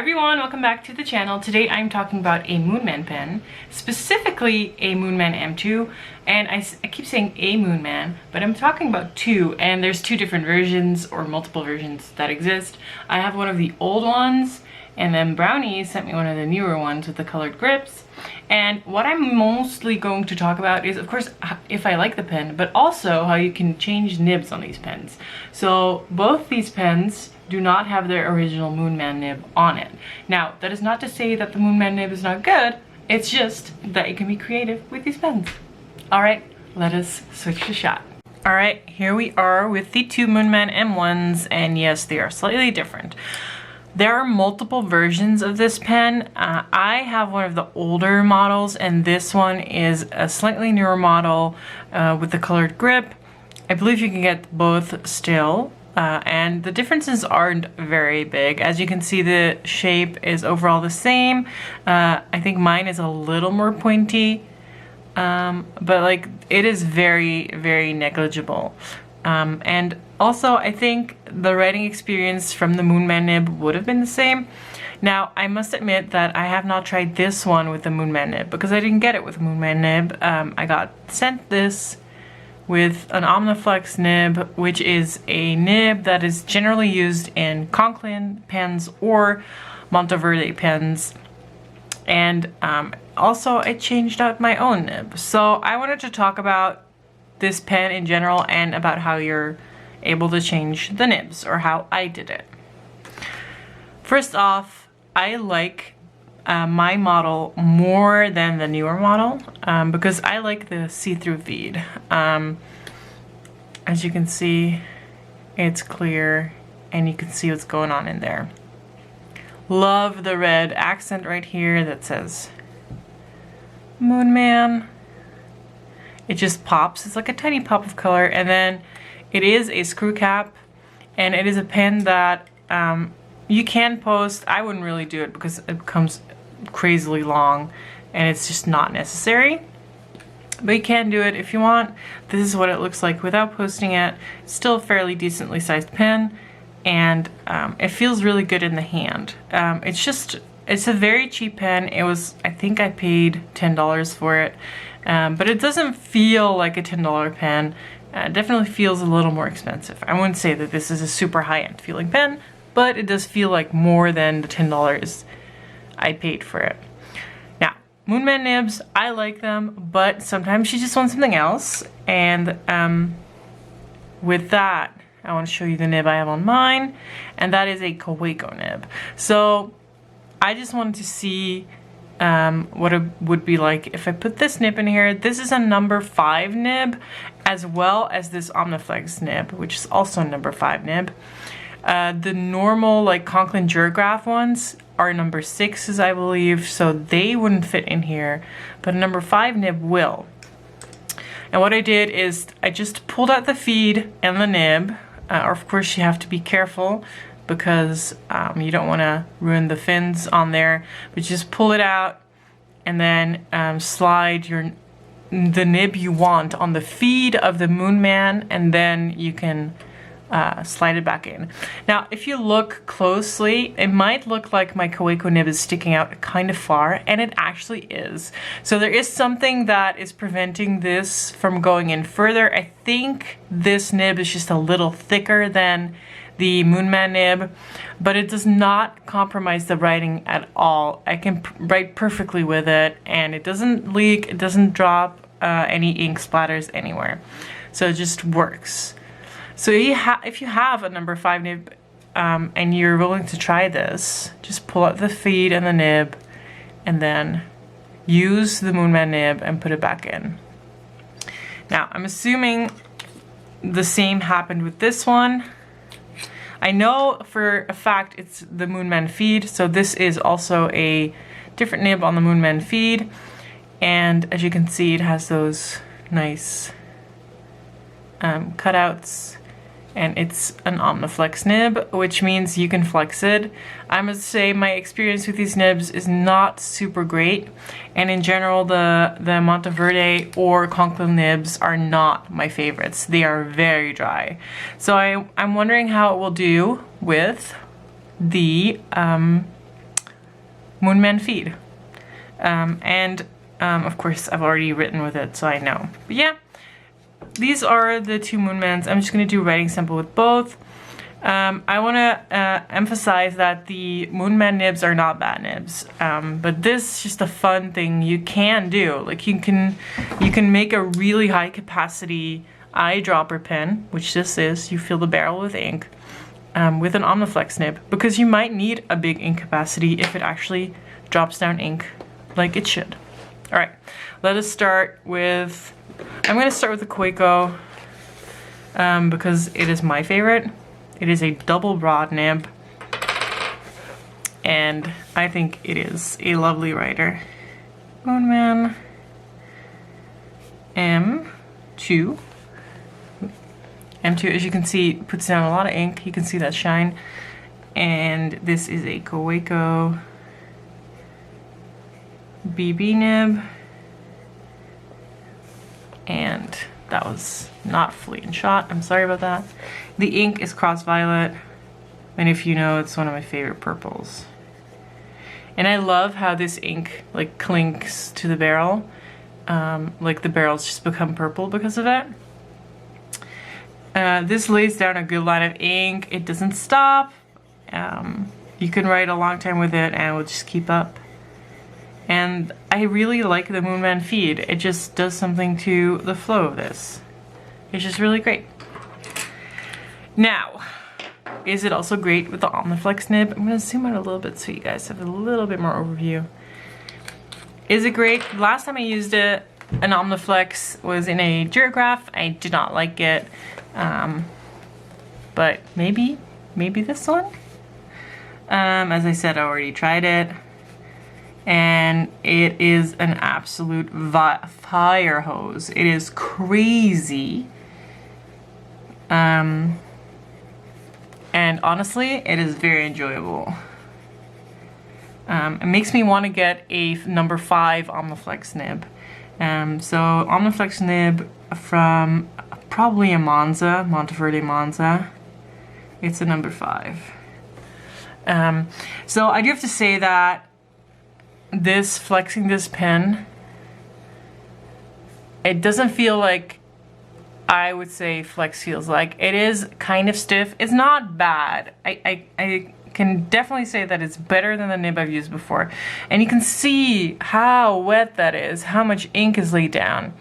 everyone, welcome back to the channel. Today I'm talking about a Moonman pen, specifically a Moonman M2, and I keep saying a Moonman, but I'm talking about two, and there's two different versions or multiple versions that exist. I have one of the old ones, and then Brownie sent me one of the newer ones with the colored grips. And what I'm mostly going to talk about is, of course, if I like the pen, but also how you can change nibs on these pens. So both these pens do not have their original Moonman nib on it. Now, that is not to say that the Moonman nib is not good, it's just that you can be creative with these pens. All right, let us switch the shot. All right, here we are with the two Moonman M1s, and yes, they are slightly different. There are multiple versions of this pen. I have one of the older models, and this one is a slightly newer model with the colored grip. I believe you can get both still. And the differences aren't very big. As you can see, the shape is overall the same. I think mine is a little more pointy, but like it is very, very negligible. And also I think the writing experience from the Moonman nib would have been the same. Now, I must admit that I have not tried this one with the Moonman nib because I didn't get it with the Moonman nib. I got sent this with an Omniflex nib, which is a nib that is generally used in Conklin pens or Monteverde pens. And also I changed out my own nib. So I wanted to talk about this pen in general and about how you're able to change the nibs, or how I did it. First off, I like my model more than the newer model because I like the see-through feed. As you can see, it's clear and you can see what's going on in there. Love the red accent right here that says Moonman. It just pops. It's like a tiny pop of color, and then it is a screw cap, and it is a pen that you can post. I wouldn't really do it because it becomes crazily long and it's just not necessary, but you can do it if you want. This is what it looks like without posting it. It's still a fairly decently sized pen, and it feels really good in the hand. It's a very cheap pen. It was, I think I paid $10 for it, but it doesn't feel like a $10 pen. It definitely feels a little more expensive. I wouldn't say that this is a super high-end feeling pen, but it does feel like more than the $10 I paid for it. Now, Moonman nibs, I like them, but sometimes you just want something else. And with that, I want to show you the nib I have on mine, and that is a Kaweco nib. So I just wanted to see what it would be like if I put this nib in here. This is a number 5 nib, as well as this Omniflex nib, which is also a number 5 nib. The normal like Conklin Durograph ones are number 6s, I believe, so they wouldn't fit in here, but a number 5 nib will. And what I did is I just pulled out the feed and the nib. Of course, you have to be careful because you don't want to ruin the fins on there, but just pull it out and then slide the nib you want on the feed of the Moonman, and then you can slide it back in. Now, if you look closely, it might look like my Kaweco nib is sticking out kind of far, and it actually is. So there is something that is preventing this from going in further. I think this nib is just a little thicker than the Moonman nib, but it does not compromise the writing at all. I can write perfectly with it, and it doesn't leak, it doesn't drop any ink splatters anywhere. So it just works. So if you have a number 5 nib and you're willing to try this, just pull out the feed and the nib, and then use the Moonman nib and put it back in. Now, I'm assuming the same happened with this one. I know for a fact it's the Moonman feed, so this is also a different nib on the Moonman feed. And as you can see, it has those nice cutouts, and it's an Omniflex nib, which means you can flex it. I must say my experience with these nibs is not super great, and in general the Monteverde or Conklin nibs are not my favorites. They are very dry. So I'm wondering how it will do with the Moonman feed. Of course, I've already written with it, so I know. But yeah, these are the two Moonmans. I'm just going to do a writing sample with both. I want to emphasize that the Moonman nibs are not bad nibs, but this is just a fun thing you can do. Like you can make a really high capacity eyedropper pen, which this is. You fill the barrel with ink with an Omniflex nib, because you might need a big ink capacity if it actually drops down ink like it should. All right, let us start with, I'm going to start with the Kaweco because it is my favorite. It is a double broad nib, and I think it is a lovely writer. Moonman M2. M2, as you can see, puts down a lot of ink. You can see that shine. And this is a Kaweco BB nib. And that was not fully in shot. I'm sorry about that. The ink is cross violet. And if you know, it's one of my favorite purples. And I love how this ink like clinks to the barrel. Like the barrels just become purple because of it. This lays down a good line of ink. It doesn't stop. You can write a long time with it and it will just keep up. And I really like the Moonman feed. It just does something to the flow of this. It's just really great. Now, is it also great with the Omniflex nib? I'm going to zoom out a little bit so you guys have a little bit more overview. Is it great? Last time I used it, an Omniflex, was in a Durograph. I did not like it. But maybe this one? As I said, I already tried it. And it is an absolute fire hose. It is crazy. And honestly, it is very enjoyable. It makes me want to get a number 5 Omniflex nib. So Omniflex nib from probably a Monza, Monteverde Monza. It's a number 5. So I do have to say that flexing this pen, it doesn't feel like I would say flex feels like. It is kind of stiff. It's not bad. I can definitely say that it's better than the nib I've used before. And you can see how wet that is, how much ink is laid down.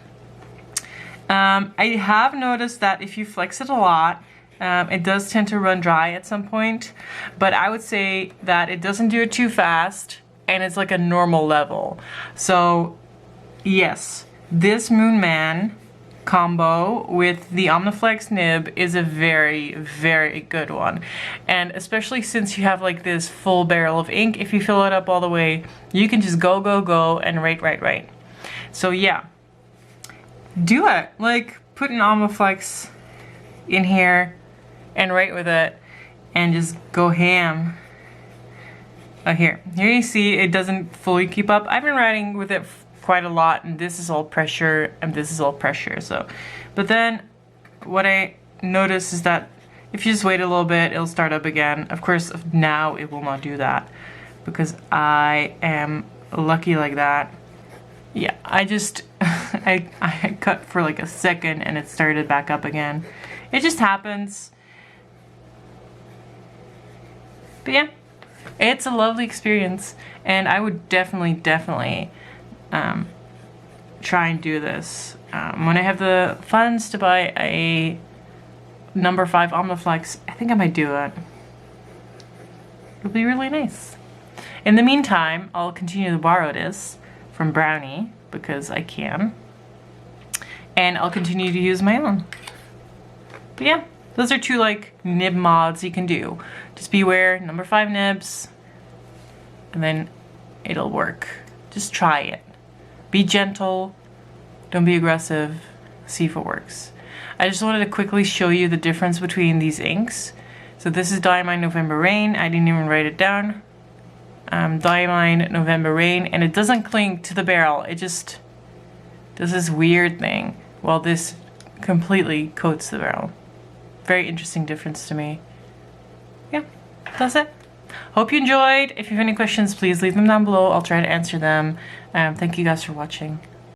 I have noticed that if you flex it a lot, it does tend to run dry at some point, but I would say that it doesn't do it too fast, and it's like a normal level. So yes, this Moonman combo with the Omniflex nib is a very, very good one. And especially since you have like this full barrel of ink, if you fill it up all the way, you can just go, go, go and write. So yeah, do it. Like, put an Omniflex in here and write with it and just go ham. Here you see it doesn't fully keep up. I've been writing with it quite a lot, and this is all pressure and this is all pressure. So, but then what I noticed is that if you just wait a little bit, it'll start up again. Of course, now it will not do that because I am lucky like that. Yeah, I just I cut for like a second and it started back up again. It just happens. But yeah, it's a lovely experience, and I would definitely try and do this. When I have the funds to buy a number 5 Omniflex, I think I might do it. It'll be really nice. In the meantime, I'll continue to borrow this from Brownie because I can, and I'll continue to use my own. But yeah, those are 2 like nib mods you can do. Just beware, number 5 nibs, and then it'll work. Just try it. Be gentle, don't be aggressive, see if it works. I just wanted to quickly show you the difference between these inks. So this is Diamine November Rain. I didn't even write it down. Diamine November Rain, and it doesn't cling to the barrel. It just does this weird thing while this completely coats the barrel. Very interesting difference to me. Yeah, that's it. hope you enjoyed. If you have any questions, please leave them down below. I'll try to answer them. Thank you guys for watching.